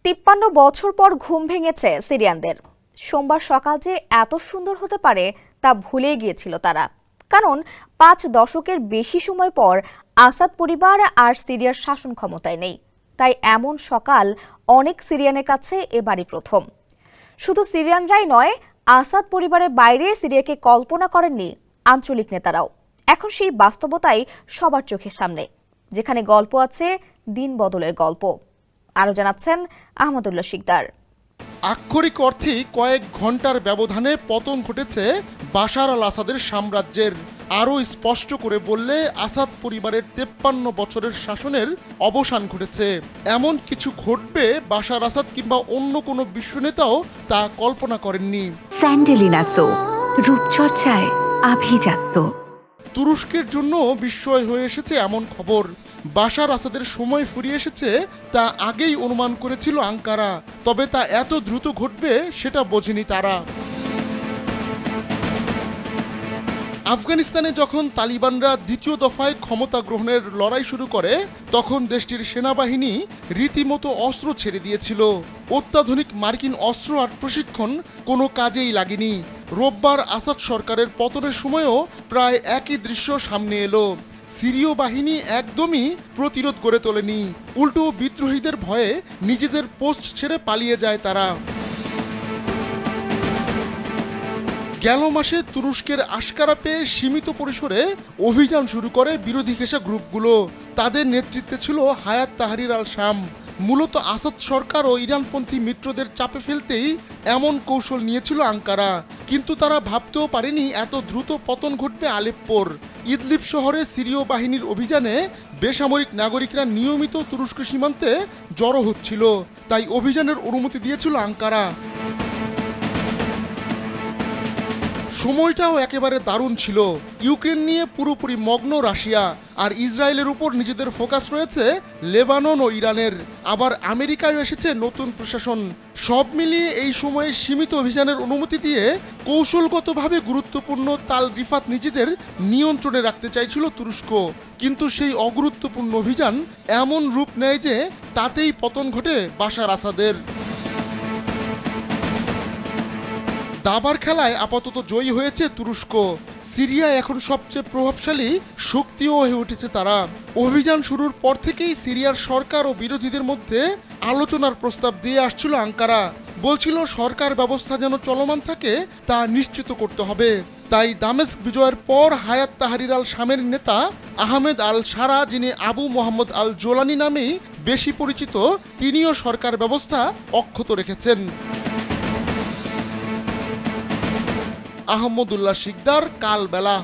53 বছর পর ঘুম ভেঙেছে সিরিয়ানদের। সোমবার সকাল যে এত সুন্দর হতে পারে তা ভুলে গিয়েছিল তারা। কারণ 5 দশকের বেশি সময় পর আসাদ পরিবার আর সিরিয়ার শাসন ক্ষমতায় নেই। তাই এমন সকাল অনেক সিরিয়ানের কাছে এবারই প্রথম। শুধু সিরিয়ানরাই নয়, আসাদ পরিবারের বাইরে সিরিয়াকে কল্পনা করেননি আঞ্চলিক নেতারাও। এখন সেই বাস্তবতাই সবার চোখের সামনে, যেখানে গল্প আছে দিন বদলের গল্প। আরো জানাচ্ছেন আহমদুল্লাহ শিকদার। আক্ষরিক অর্থেই কয়েক ঘন্টার ব্যবধানে পতন ঘটেছে বাশার আল আসাদের সাম্রাজ্যের। আরও স্পষ্ট করে বললে আসাদ পরিবারের 53 বছরের শাসনের অবসান ঘটেছে। এমন কিছু ঘটবে বাশার আসাদ কিংবা অন্য কোনো বিশ্বনেতাও তা কল্পনা করেননি। স্যান্ডেলিনা সো, রূপচর্চায় আভিজাত্য। তুরস্কের জন্য বিস্ময় হয়ে এসেছে এমন খবর। বাশার আসাদের সময় ফুরিয়ে এসেছে তা আগেই অনুমান করেছিল আঙ্কারা, তবে তা এত দ্রুত ঘটবে সেটা বোঝেনি তারা। আফগানিস্তানে যখন তালিবানরা দ্বিতীয় দফায় ক্ষমতা গ্রহণের লড়াই শুরু করে, তখন দেশটির সেনাবাহিনী রীতিমতো অস্ত্র ছেড়ে দিয়েছিল। অত্যাধুনিক মার্কিন অস্ত্র আর প্রশিক্ষণ কোনো কাজেই লাগেনি। রোববার আসাদ সরকারের পতনের সময়ও প্রায় একই দৃশ্য সামনে এলো। সিরীয় বাহিনী একদমই প্রতিরোধ গড়ে তোলেনি, উল্টো বিদ্রোহীদের ভয়ে নিজেদের পোস্ট ছেড়ে পালিয়ে যায় তারা। গেল মাসে তুরস্কের আশকারা পেয়ে সীমিত পরিসরে অভিযান শুরু করে বিরোধী ঘেঁষা গ্রুপগুলো। তাদের নেতৃত্বে ছিল হায়াত তাহরির আল শাম। মূলত আসাদ সরকার ও ইরানপন্থী মিত্রদের চাপে ফেলতেই এমন কৌশল নিয়েছিল আঙ্কারা, কিন্তু তারা ভাবতেও পারেনি এত দ্রুত পতন ঘটবে আলেপ্পোর। ইদলিব শহরে সিরীয় বাহিনীর অভিযানে বেসামরিক নাগরিকরা নিয়মিত তুরস্ক সীমান্তে জড়ো হচ্ছিল, তাই অভিযানের অনুমতি দিয়েছিল আঙ্কারা। সময়টাও একেবারে দারুণ ছিল। ইউক্রেন নিয়ে পুরোপুরি মগ্ন রাশিয়া, আর ইসরায়েলের উপর নিজেদের ফোকাস রয়েছে লেবানন ও ইরানের। আবার আমেরিকায় এসেছে নতুন প্রশাসন। সব মিলিয়ে এই সময়ে সীমিত অভিযানের অনুমতি দিয়ে কৌশলগতভাবে গুরুত্বপূর্ণ তাল রিফাত নিজেদের নিয়ন্ত্রণে রাখতে চাইছিল তুরস্ক। কিন্তু সেই অগুরুত্বপূর্ণ অভিযান এমন রূপ নেয় যে তাতেই পতন ঘটে বাশার আসাদের। দাবার খেলায় আপাতত জয়ী হয়েছে তুরস্ক। সিরিয়া এখন সবচেয়ে প্রভাবশালী শক্তিও হয়ে উঠেছে তারা। অভিযান শুরুর পর থেকেই সিরিয়ার সরকার ও বিরোধীদের মধ্যে আলোচনার প্রস্তাব দিয়ে আসছিল আঙ্কারা। বলছিল সরকার ব্যবস্থা যেন চলমান থাকে তা নিশ্চিত করতে হবে। তাই দামেস্ক বিজয়ের পর হায়াত তাহরির আল শামের নেতা আহমেদ আল সারা, যিনি আবু মোহাম্মদ আল জোলানি নামেই বেশি পরিচিত, তিনিও সরকার ব্যবস্থা অক্ষত রেখেছেন। আহমদুল্লাহ শিকদার, কালবেলা।